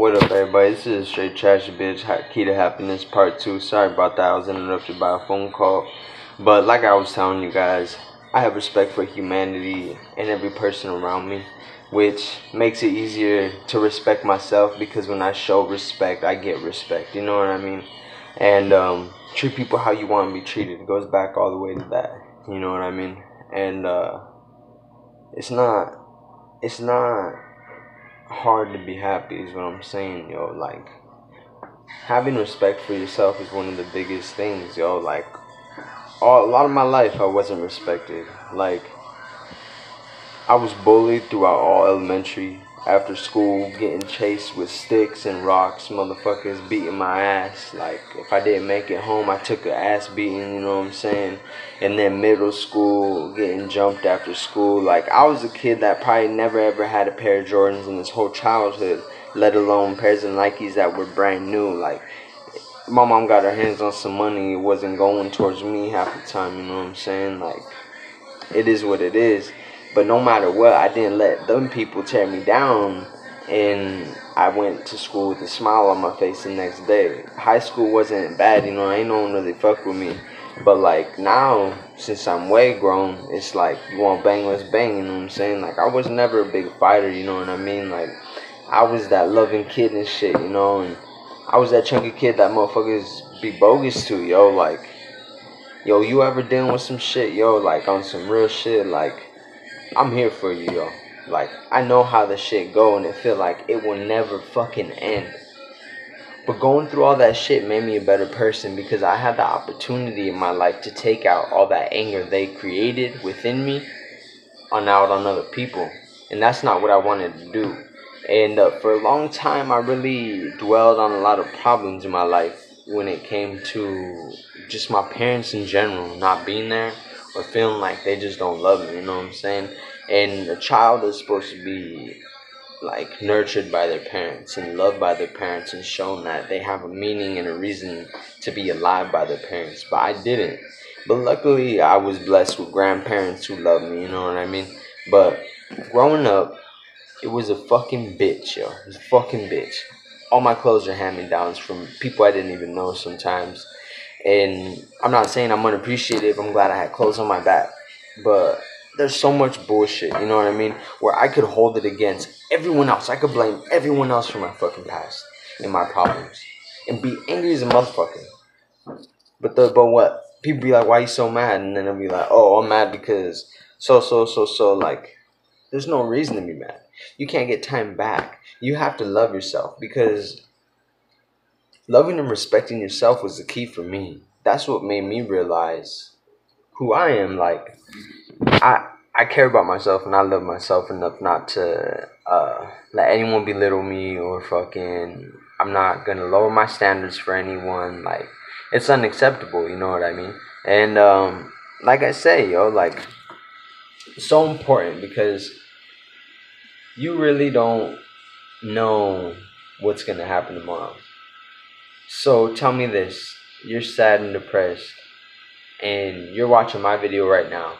What up, everybody? This is Straight Trash Bitch, Key to Happiness Part 2. Sorry about that, I was interrupted by a phone call. But like I was telling you guys, I have respect for humanity and every person around me, which makes it easier to respect myself, because when I show respect, I get respect. You know what I mean? And treat people how you want to be treated. It goes back all the way to that. You know what I mean? And it's not hard to be happy is what I'm saying, yo. Like, having respect for yourself is one of the biggest things, yo. Like, a lot of my life I wasn't respected. Like, I was bullied throughout all elementary, after school, getting chased with sticks and rocks, motherfuckers beating my ass. Like, if I didn't make it home, I took an ass beating, you know what I'm saying? And then middle school, getting jumped after school. Like, I was a kid that probably never ever had a pair of Jordans in his whole childhood, let alone pairs of Nikes that were brand new. Like, my mom got her hands on some money, it wasn't going towards me half the time, you know what I'm saying? Like, it is what it is. But no matter what, I didn't let them people tear me down, and I went to school with a smile on my face the next day. High school wasn't bad, you know, ain't no one really fuck with me. But like now, since I'm way grown, it's like, you want bang, let's bang, you know what I'm saying? Like, I was never a big fighter, you know what I mean? Like, I was that loving kid and shit, you know, and I was that chunky kid that motherfuckers be bogus to, yo. Like, yo, you ever dealing with some shit, yo, like on some real shit, like, I'm here for you, yo. Like, I know how the shit go, and it feel like it will never fucking end. But going through all that shit made me a better person, because I had the opportunity in my life to take out all that anger they created within me out on other people. And that's not what I wanted to do. And for a long time, I really dwelled on a lot of problems in my life when it came to just my parents in general not being there, or feeling like they just don't love me, you know what I'm saying? And a child is supposed to be like nurtured by their parents and loved by their parents, and shown that they have a meaning and a reason to be alive by their parents. But I didn't. But luckily, I was blessed with grandparents who loved me, you know what I mean? But growing up, it was a fucking bitch, yo. It was a fucking bitch. All my clothes are hand-me-downs from people I didn't even know sometimes. And I'm not saying I'm unappreciative. I'm glad I had clothes on my back. But there's so much bullshit, you know what I mean? Where I could hold it against everyone else. I could blame everyone else for my fucking past and my problems, and be angry as a motherfucker. But what? People be like, why you so mad? And then they'll be like, oh, I'm mad because so. Like, there's no reason to be mad. You can't get time back. You have to love yourself, because loving and respecting yourself was the key for me. That's what made me realize who I am. Like, I care about myself, and I love myself enough not to let anyone belittle me, or fucking, I'm not gonna lower my standards for anyone. Like, it's unacceptable, you know what I mean? And like I say, yo, like, it's so important, because you really don't know what's gonna happen tomorrow. So tell me this: you're sad and depressed, and you're watching my video right now,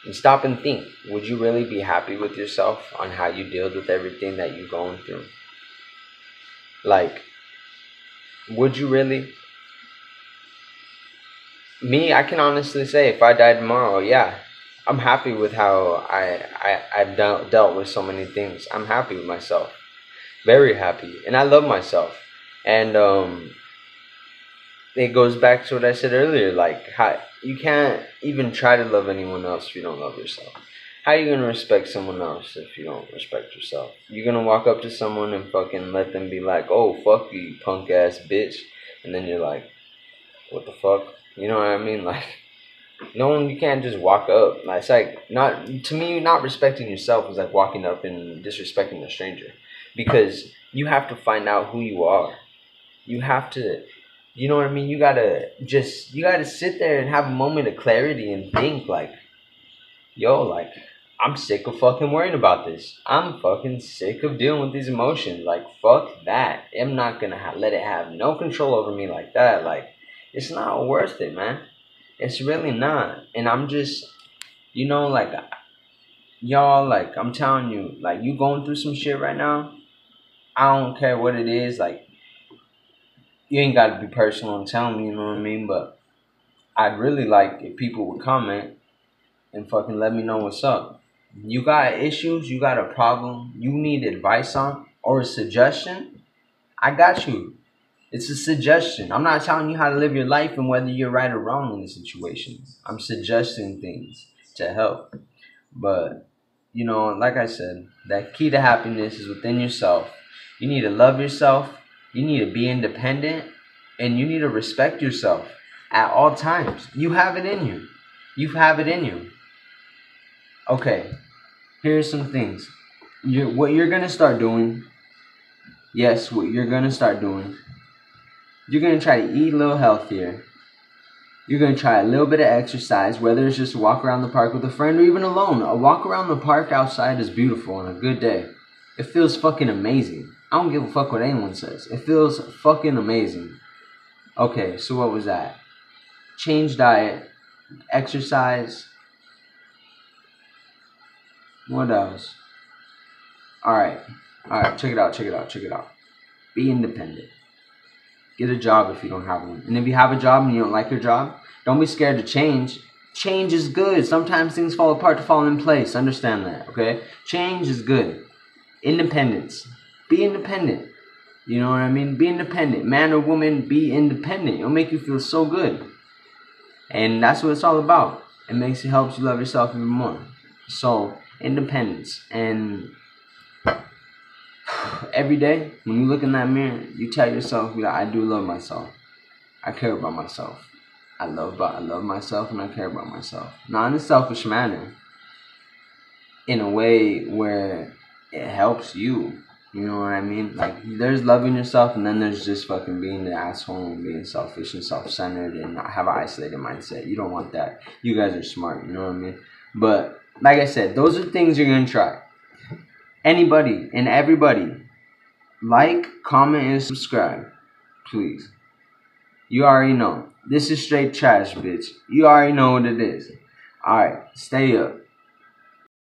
and stop and think, would you really be happy with yourself on how you dealt with everything that you're going through? Like, would you really? Me, I can honestly say, if I died tomorrow, yeah, I'm happy with how I've dealt with so many things. I'm happy with myself. Very happy. And I love myself. And it goes back to what I said earlier, like, how you can't even try to love anyone else if you don't love yourself. How are you gonna respect someone else if you don't respect yourself? You're gonna walk up to someone and fucking let them be like, oh, fuck you, you punk ass bitch, and then you're like, what the fuck? You know what I mean? Like, no one, you can't just walk up. Like, it's like, not, to me, not respecting yourself is like walking up and disrespecting a stranger, because you have to find out who you are. You have to, you know what I mean? You gotta sit there and have a moment of clarity and think, like, yo, like, I'm sick of fucking worrying about this. I'm fucking sick of dealing with these emotions. Like, fuck that. I'm not gonna let it have no control over me like that. Like, it's not worth it, man. It's really not. And I'm just, you know, like, y'all, like, I'm telling you, like, you going through some shit right now, I don't care what it is. Like, you ain't got to be personal and tell me, you know what I mean? But I'd really like if people would comment and fucking let me know what's up. You got issues, you got a problem, you need advice on, or a suggestion, I got you. It's a suggestion. I'm not telling you how to live your life and whether you're right or wrong in the situation. I'm suggesting things to help. But, you know, like I said, that key to happiness is within yourself. You need to love yourself, you need to be independent, and you need to respect yourself at all times. You have it in you. You have it in you. Okay, here's some things. What you're going to start doing, yes, what you're going to start doing, you're going to try to eat a little healthier. You're going to try a little bit of exercise, whether it's just a walk around the park with a friend or even alone. A walk around the park outside is beautiful on a good day. It feels fucking amazing. I don't give a fuck what anyone says. It feels fucking amazing. Okay, so what was that? Change diet, exercise. What else? Alright, check it out. Be independent. Get a job if you don't have one. And if you have a job and you don't like your job, don't be scared to change. Change is good. Sometimes things fall apart to fall in place. Understand that, okay? Change is good. Independence. Be independent. You know what I mean? Be independent. Man or woman, be independent. It'll make you feel so good. And that's what it's all about. It helps you love yourself even more. So, independence. And every day, when you look in that mirror, you tell yourself, I do love myself. I care about myself. I love myself and I care about myself. Not in a selfish manner. In a way where it helps you. You know what I mean? Like, there's loving yourself and then there's just fucking being the asshole and being selfish and self-centered and not have an isolated mindset. You don't want that. You guys are smart, you know what I mean? But, like I said, those are things you're going to try. Anybody and everybody, like, comment, and subscribe. Please. You already know. This is straight trash, bitch. You already know what it is. Alright, stay up.